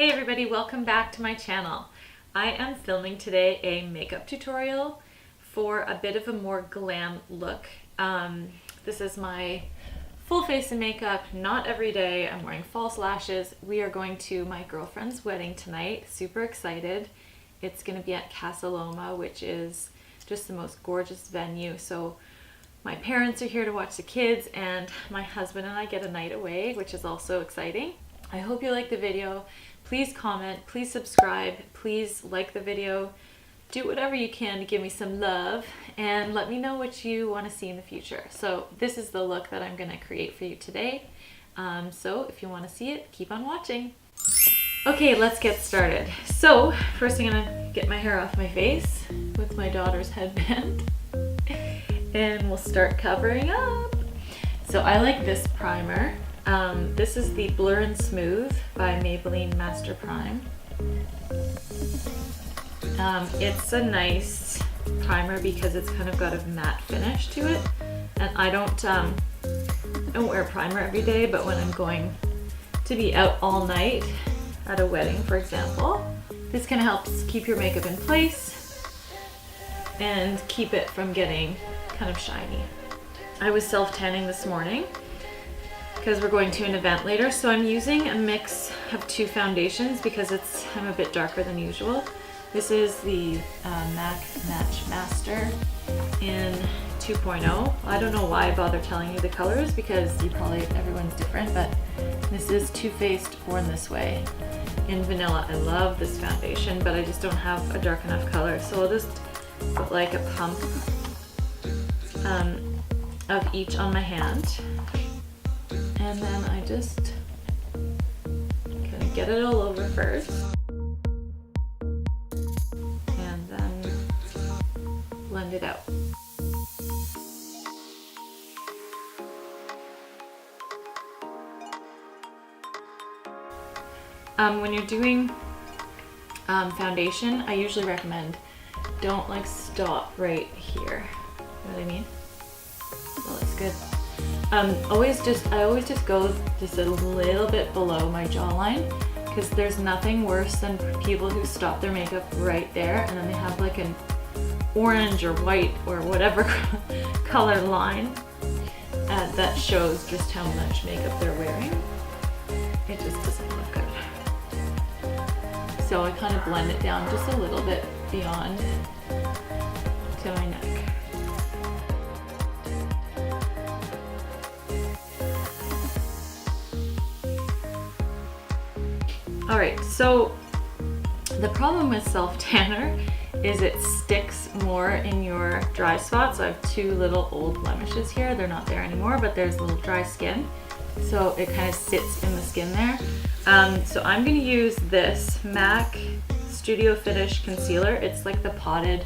Hey everybody, welcome back to my channel. I am filming today a makeup tutorial for a bit of a more glam look. This is my full face of makeup, not every day. I'm wearing false lashes. We are going to my girlfriend's wedding tonight. Super excited. It's gonna be at Paloma, which is just the most gorgeous venue. So my parents are here to watch the kids and my husband and I get a night away, which is also exciting. I hope you like the video. Please comment, please subscribe, please like the video. Do whatever you can to give me some love and let me know what you want to see in the future. So this is the look that I'm going to create for you today. So if you want to see it, keep on watching. Okay, let's get started. So first I'm going to get my hair off my face with my daughter's headband and we'll start covering up. So I like this primer. This is the Blur and Smooth by Maybelline Master Prime. It's a nice primer because it's kind of got a matte finish to it. And I don't wear primer every day, but when I'm going to be out all night at a wedding, for example, this kind of helps keep your makeup in place and keep it from getting kind of shiny. I was self-tanning this morning because we're going to an event later, so I'm using a mix of two foundations because I'm a bit darker than usual. This is the MAC Match Master in 2.0. I don't know why I bother telling you the colors because everyone's different, but this is Too Faced Born This Way in vanilla. I love this foundation, but I just don't have a dark enough color, so I'll just put like a pump of each on my hand. And then I just kind of get it all over first. And then blend it out. When you're doing foundation, I usually recommend don't like stop right here. You know what I mean? That looks good. I always just go just a little bit below my jawline because there's nothing worse than people who stop their makeup right there and then they have like an orange or white or whatever color line that shows just how much makeup they're wearing. It just doesn't look good. So I kind of blend it down just a little bit beyond to my neck. Alright, so the problem with self-tanner is it sticks more in your dry spots. I have two little old blemishes here. They're not there anymore, but there's a little dry skin. So it kind of sits in the skin there. So I'm going to use this MAC Studio Finish Concealer. It's like the potted,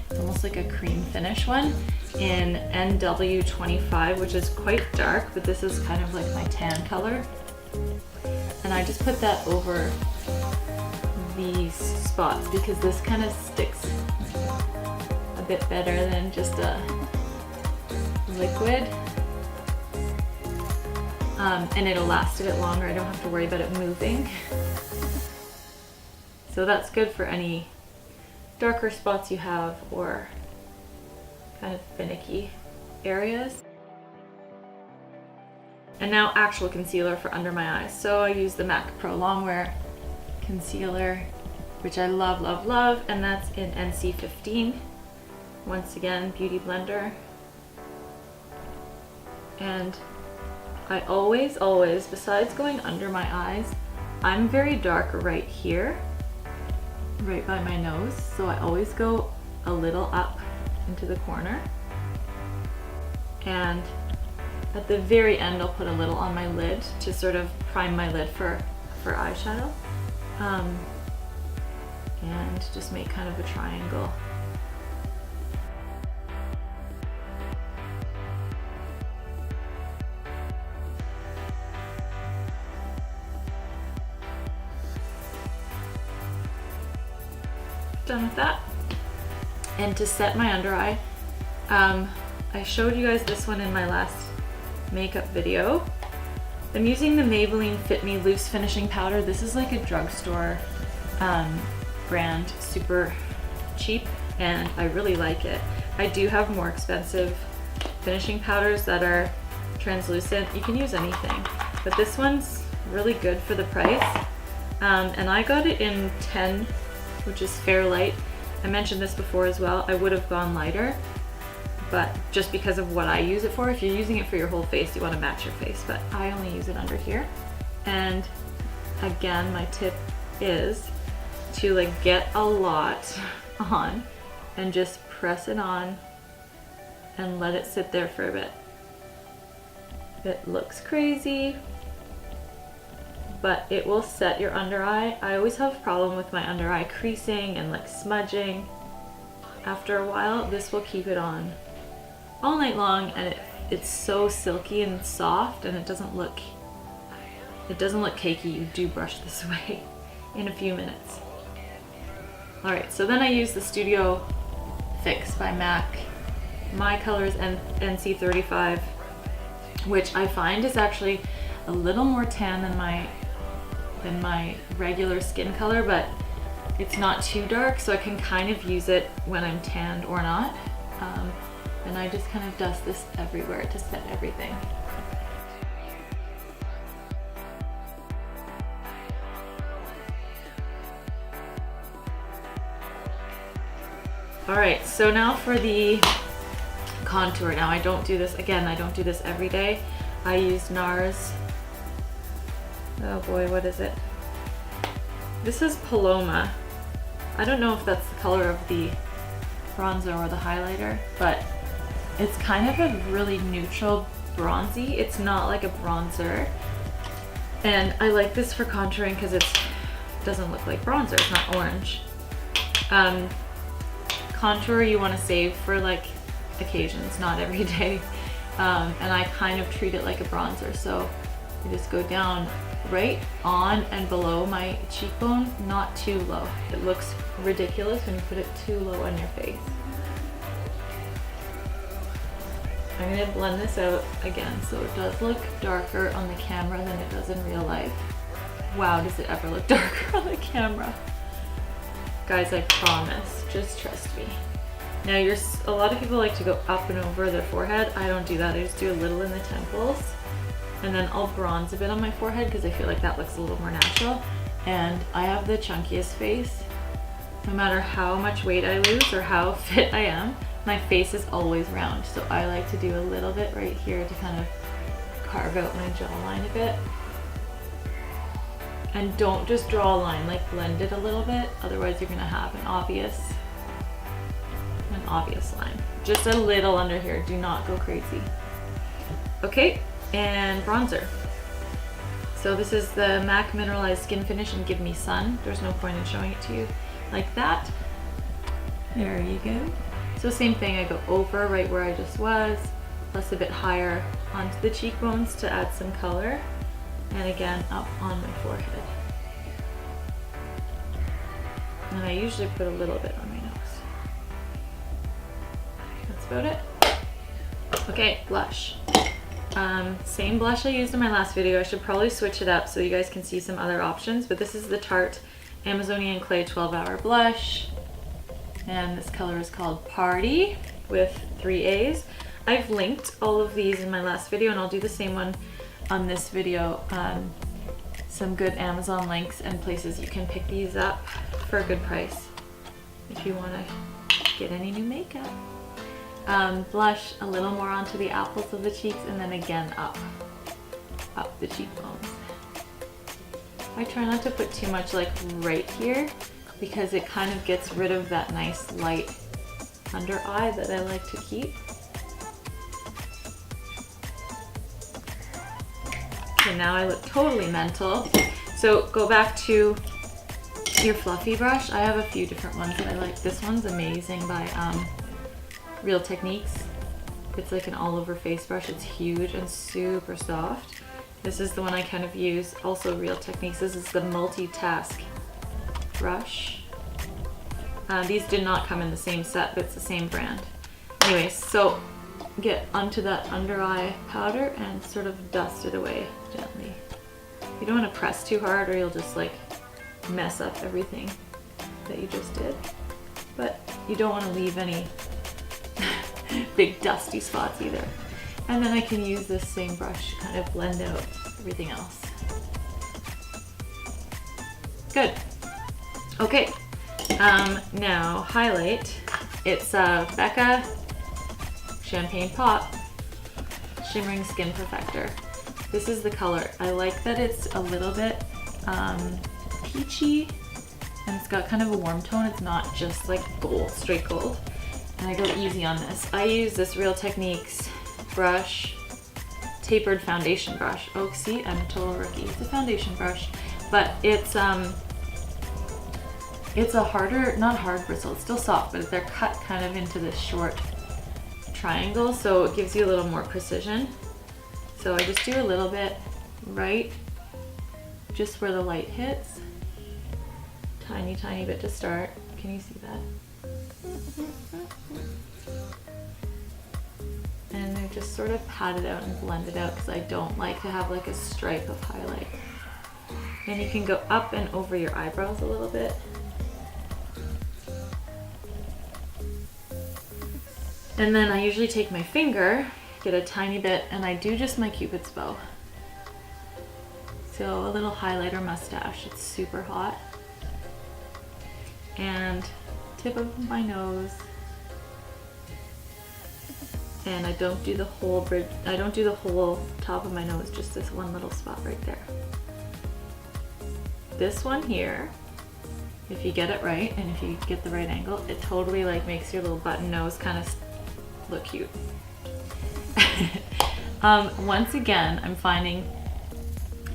it's almost like a cream finish one in NW25, which is quite dark, but this is kind of like my tan color. And I just put that over these spots because this kind of sticks a bit better than just a liquid. And it'll last a bit longer. I don't have to worry about it moving. So that's good for any darker spots you have or kind of finicky areas. And now actual concealer for under my eyes. So I use the MAC Pro Longwear concealer, which I love, love, love. And that's in NC15. Once again, Beauty Blender. And I always, besides going under my eyes, I'm very dark right here, right by my nose. So I always go a little up into the corner. And at the very end, I'll put a little on my lid to sort of prime my lid for eyeshadow. And just make kind of a triangle. Done with that. And to set my under eye, I showed you guys this one in my last makeup video. I'm using the Maybelline Fit Me Loose Finishing Powder. This is like a drugstore brand, super cheap, and I really like it. I do have more expensive finishing powders that are translucent. You can use anything, but this one's really good for the price. And I got it in 10, which is fair light. I mentioned this before as well. I would have gone lighter, but just because of what I use it for. If you're using it for your whole face, you want to match your face, but I only use it under here. And again, my tip is to like get a lot on and just press it on and let it sit there for a bit. It looks crazy, but it will set your under eye. I always have a problem with my under eye creasing and like smudging. After a while, this will keep it on all night long, and it's so silky and soft, and it doesn't look cakey. You do brush this away in a few minutes. All right, so then I use the Studio Fix by MAC. My color is NC35, which I find is actually a little more tan than my regular skin color, but it's not too dark, so I can kind of use it when I'm tanned or not. And I just kind of dust this everywhere to set everything. All right, so now for the contour. Now I don't do this every day. I use NARS. Oh boy, what is it? This is Paloma. I don't know if that's the color of the bronzer or the highlighter, but it's kind of a really neutral bronzy. It's not like a bronzer. And I like this for contouring because it doesn't look like bronzer, it's not orange. Contour you want to save for like occasions, not every day. And I kind of treat it like a bronzer. So I just go down right on and below my cheekbone, not too low. It looks ridiculous when you put it too low on your face. I'm gonna blend this out again so it does look darker on the camera than it does in real life. Wow, does it ever look darker on the camera? Guys, I promise, just trust me. Now a lot of people like to go up and over their forehead. I don't do that, I just do a little in the temples. And then I'll bronze a bit on my forehead because I feel like that looks a little more natural. And I have the chunkiest face. No matter how much weight I lose or how fit I am, my face is always round. So I like to do a little bit right here to kind of carve out my jawline a bit. And don't just draw a line, like blend it a little bit. Otherwise you're gonna have an obvious line. Just a little under here, do not go crazy. Okay. And bronzer. So this is the MAC Mineralized Skin Finish and Give Me Sun. There's no point in showing it to you like that. There you go. So same thing, I go over right where I just was, plus a bit higher onto the cheekbones to add some color, and again up on my forehead. And I usually put a little bit on my nose. That's about it. Okay, blush. Same blush I used in my last video. I should probably switch it up so you guys can see some other options, but this is the Tarte Amazonian Clay 12-Hour Blush, and this color is called Party with 3 A's. I've linked all of these in my last video, and I'll do the same one on this video. Some good Amazon links and places you can pick these up for a good price if you want to get any new makeup. Blush a little more onto the apples of the cheeks, and then again up the cheekbones. I try not to put too much like right here because it kind of gets rid of that nice light under eye that I like to keep. Okay, now I look totally mental. So go back to your fluffy brush. I have a few different ones that I like. This one's amazing by Real Techniques. It's like an all over face brush. It's huge and super soft. This is the one I kind of use, also Real Techniques. This is the multitask brush. These did not come in the same set, but it's the same brand. Anyways, so get onto that under eye powder and sort of dust it away gently. You don't want to press too hard or you'll just like mess up everything that you just did. But you don't want to leave any big dusty spots either. And then I can use this same brush to kind of blend out everything else. Good. Okay. Now highlight. It's Becca Champagne Pop Shimmering Skin Perfector. This is the color. I like that it's a little bit peachy and it's got kind of a warm tone. It's not just like gold, straight gold. And I go easy on this. I use this Real Techniques brush, tapered foundation brush. Oh, see, I'm a total rookie. It's a foundation brush, but it's a harder, not hard bristle, it's still soft, but they're cut kind of into this short triangle, so it gives you a little more precision. So I just do a little bit right just where the light hits. Tiny, tiny bit to start. Can you see that? And they're just sort of patted out and blended out because I don't like to have like a stripe of highlight. And you can go up and over your eyebrows a little bit. And then I usually take my finger, get a tiny bit, and I do just my Cupid's bow. So a little highlighter mustache, it's super hot. And tip of my nose. And I don't do the whole bridge, I don't do the whole top of my nose, just this one little spot right there. This one here, if you get it right and if you get the right angle, it totally like makes your little button nose kind of look cute. Once again, I'm finding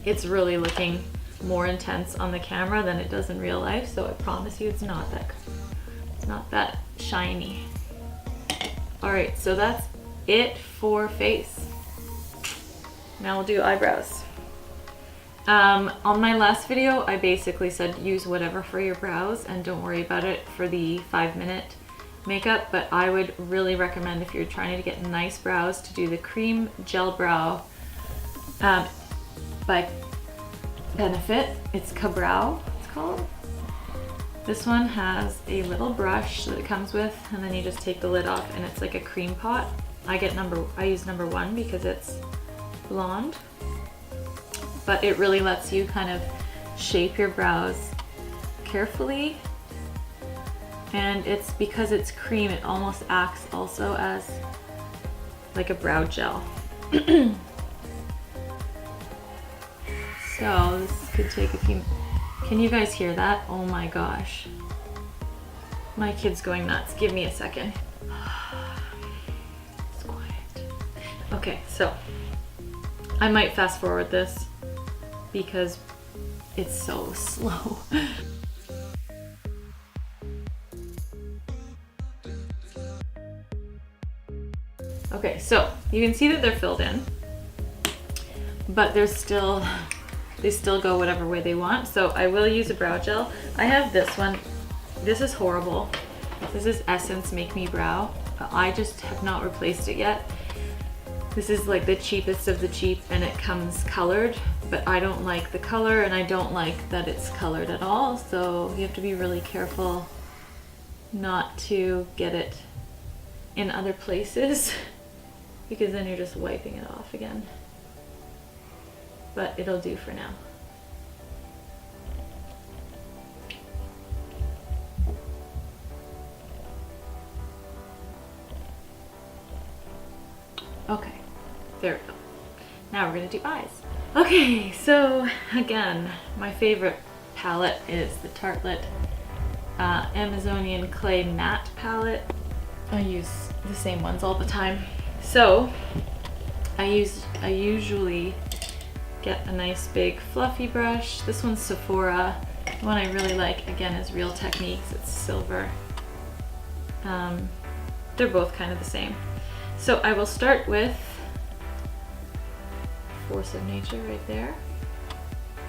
it's really looking more intense on the camera than it does in real life, so I promise you it's not that shiny. All right, so that's it for face. Now we'll do eyebrows. On my last video, I basically said use whatever for your brows and don't worry about it for the 5-minute makeup, but I would really recommend if you're trying to get nice brows to do the Creme Gel Brow by Benefit. It's Cabrow, it's called. This one has a little brush that it comes with, and then you just take the lid off and it's like a cream pot. I use number 1 because it's blonde, but it really lets you kind of shape your brows carefully. And it's because it's cream, it almost acts also as like a brow gel. So this could take a few. Can you guys hear that? Oh my gosh. My kid's going nuts. Give me a second. It's quiet. Okay, so I might fast forward this because it's so slow. Okay, so you can see that they're filled in, but they still go whatever way they want. So I will use a brow gel. I have this one. This is horrible. This is Essence Make Me Brow. I just have not replaced it yet. This is like the cheapest of the cheap and it comes colored, but I don't like the color and I don't like that it's colored at all. So you have to be really careful not to get it in other places because then you're just wiping it off again. But it'll do for now. Okay, there we go. Now we're gonna do eyes. Okay, so again, my favorite palette is the Tartelette Amazonian Clay Matte palette. I use the same ones all the time. So I usually get a nice big fluffy brush. This one's Sephora. The one I really like, again, is Real Techniques. It's silver. They're both kind of the same. So I will start with Force of Nature right there.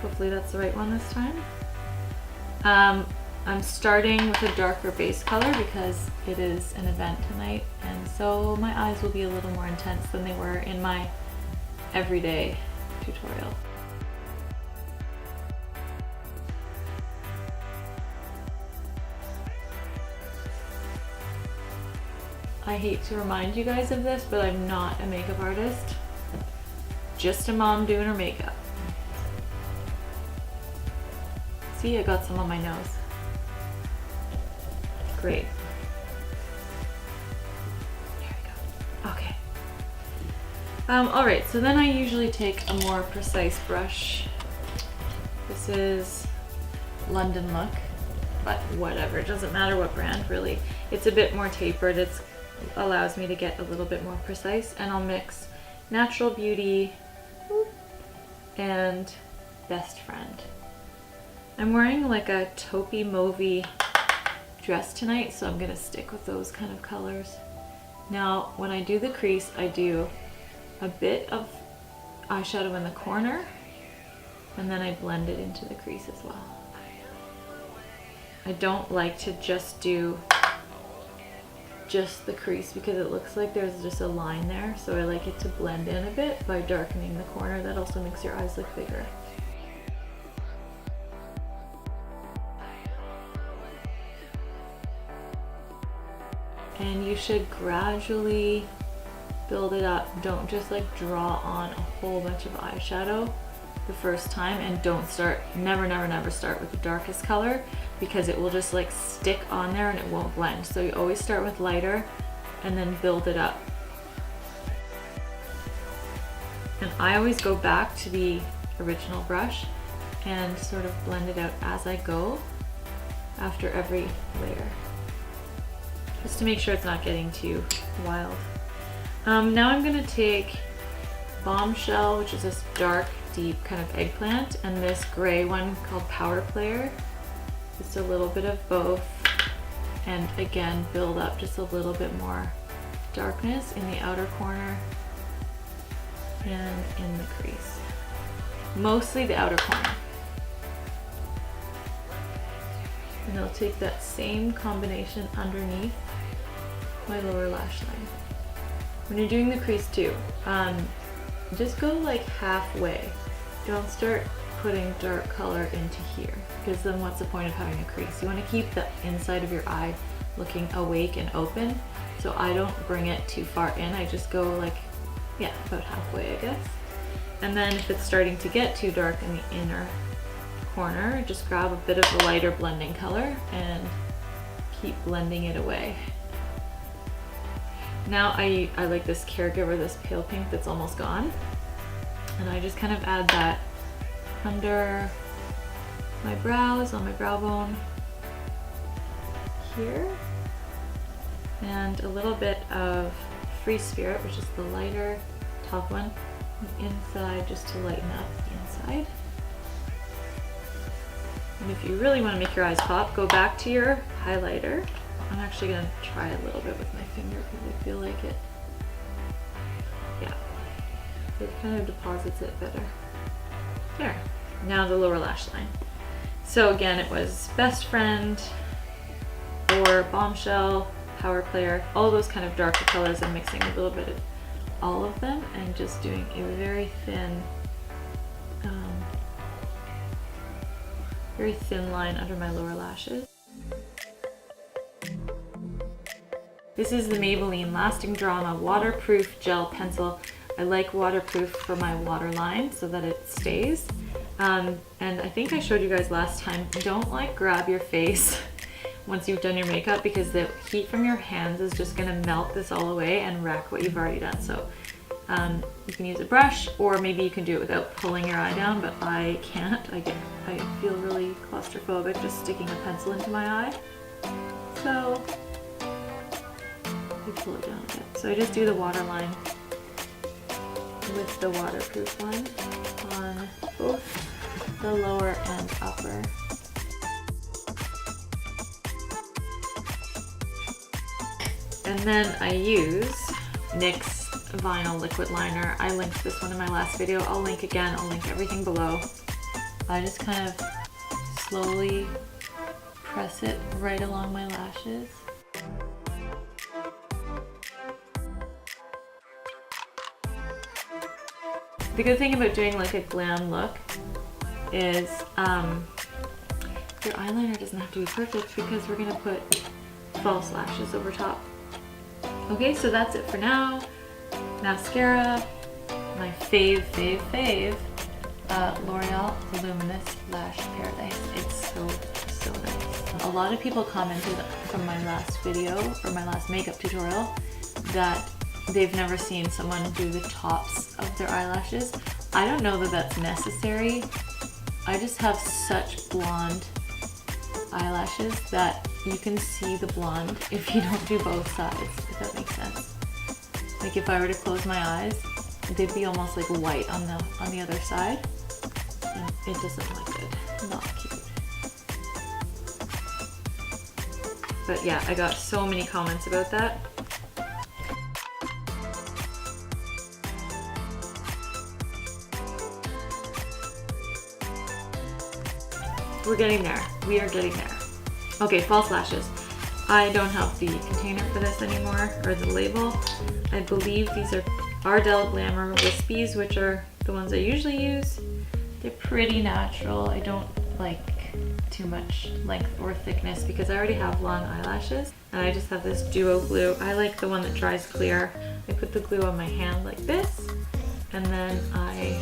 Hopefully that's the right one this time. I'm starting with a darker base color because it is an event tonight, and so my eyes will be a little more intense than they were in my everyday tutorial. I hate to remind you guys of this, but I'm not a makeup artist. Just a mom doing her makeup. See, I got some on my nose. Great. There we go. Okay. Alright, so then I usually take a more precise brush. This is London Look, but whatever, it doesn't matter what brand really. It's a bit more tapered, it allows me to get a little bit more precise, and I'll mix Natural Beauty and Best Friend. I'm wearing like a taupey mauvey dress tonight, so I'm gonna stick with those kind of colors. Now, when I do the crease, I do a bit of eyeshadow in the corner, and then I blend it into the crease as well. I don't like to just do just the crease because it looks like there's just a line there, so I like it to blend in a bit by darkening the corner. That also makes your eyes look bigger. And you should gradually build it up. Don't just like draw on a whole bunch of eyeshadow the first time, and don't start, never start with the darkest color, because it will just like stick on there and it won't blend. So you always start with lighter and then build it up. And I always go back to the original brush and sort of blend it out as I go after every layer, just to make sure it's not getting too wild. Now I'm gonna take Bombshell, which is this dark, deep kind of eggplant, and this gray one called Power Player. Just a little bit of both, and again build up just a little bit more darkness in the outer corner and in the crease. Mostly the outer corner. And I'll take that same combination underneath my lower lash line. When you're doing the crease too, just go like halfway. Don't start putting dark color into here, because then what's the point of having a crease? You want to keep the inside of your eye looking awake and open, so I don't bring it too far in. I just go like, yeah, about halfway, I guess. And then if it's starting to get too dark in the inner corner, just grab a bit of the lighter blending color and keep blending it away. Now I like this Caregiver, this pale pink that's almost gone, and I just kind of add that under my brows, on my brow bone here, and a little bit of Free Spirit, which is the lighter top one, inside, just to lighten up the inside. And if you really want to make your eyes pop, go back to your highlighter. I'm actually going to try a little bit with my finger because I feel like it, yeah, it kind of deposits it better. There. Now the lower lash line. So again, it was Best Friend or Bombshell, Power Player, all those kind of darker colors, and mixing a little bit of all of them and just doing a very thin line under my lower lashes. This is the Maybelline Lasting Drama Waterproof Gel Pencil. I like waterproof for my waterline so that it stays. And I think I showed you guys last time, don't like grab your face once you've done your makeup, because the heat from your hands is just gonna melt this all away and wreck what you've already done. So you can use a brush, or maybe you can do it without pulling your eye down, but I can't. I feel really claustrophobic just sticking a pencil into my eye. So I pull it down a bit. So I just do the waterline with the waterproof one on both the lower and upper. And then I use NYX Vinyl Liquid Liner. I linked this one in my last video. I'll link again. I'll link everything below. I just kind of slowly press it right along my lashes. The good thing about doing like a glam look is your eyeliner doesn't have to be perfect because we're gonna put false lashes over top. Okay, so that's it for now. Mascara, my fave, L'Oreal Luminous Lash Paradise. It's so nice. A lot of people commented from my last video, or my last makeup tutorial, that they've never seen someone do the tops of their eyelashes. I don't know that that's necessary. I just have such blonde eyelashes that you can see the blonde if you don't do both sides, if that makes sense. Like if I were to close my eyes, they'd be almost like white on the other side. And it doesn't look good. Not cute. But yeah, I got so many comments about that. We're getting there. We are getting there. Okay, false lashes. I don't have the container for this anymore, or the label. I believe these are Ardell Glamour Wispies, which are the ones I usually use. They're pretty natural. I don't like too much length or thickness because I already have long eyelashes. And I just have this duo glue. I like the one that dries clear. I put the glue on my hand like this, and then I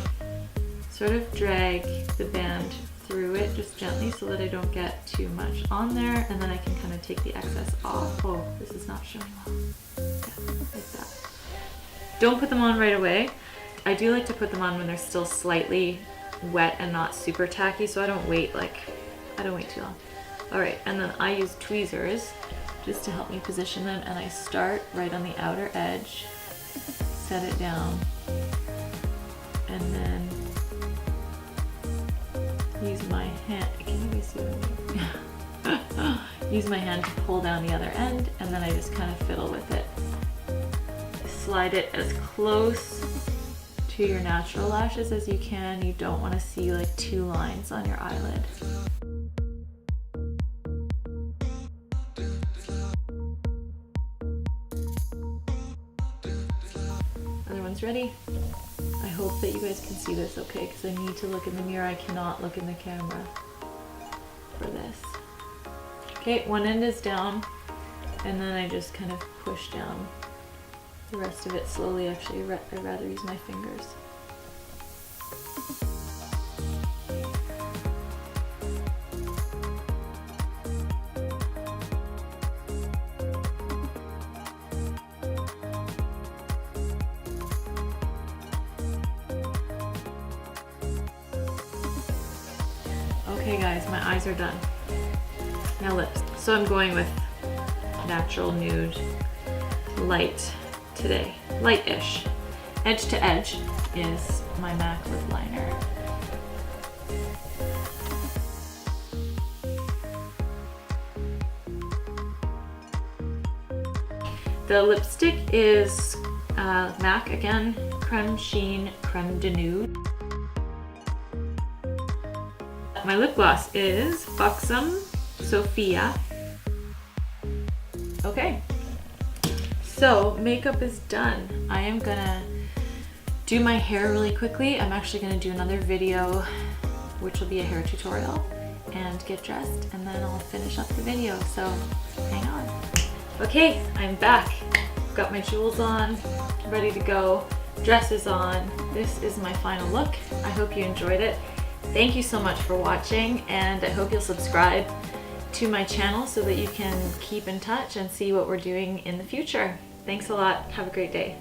sort of drag the band through it just gently so that I don't get too much on there, and then I can kind of take the excess off. Oh, this is not showing well. Yeah, like that. Don't put them on right away. I do like to put them on when they're still slightly wet and not super tacky, so I don't wait too long. All right, and then I use tweezers just to help me position them, and I start right on the outer edge, set it down, and then use my hand, can you guys see what I mean? Use my hand to pull down the other end, and then I just kind of fiddle with it. Slide it as close to your natural lashes as you can. You don't want to see like two lines on your eyelid. Other one's ready. I hope that you guys can see this okay, because I need to look in the mirror. I cannot look in the camera for this. Okay, one end is down, and then I just kind of push down the rest of it slowly. Actually, I'd rather use my fingers. Okay guys, my eyes are done. Now lips. So I'm going with natural nude light today. Light-ish. Edge to edge is my MAC lip liner. The lipstick is MAC again, Cremesheen Creme de Nude. My lip gloss is Buxom Sophia. Okay, so makeup is done. I am gonna do my hair really quickly. I'm actually gonna do another video, which will be a hair tutorial, and get dressed, and then I'll finish up the video, so hang on. Okay, I'm back. Got my jewels on, ready to go. Dress is on. This is my final look. I hope you enjoyed it. Thank you so much for watching, and I hope you'll subscribe to my channel so that you can keep in touch and see what we're doing in the future. Thanks a lot. Have a great day.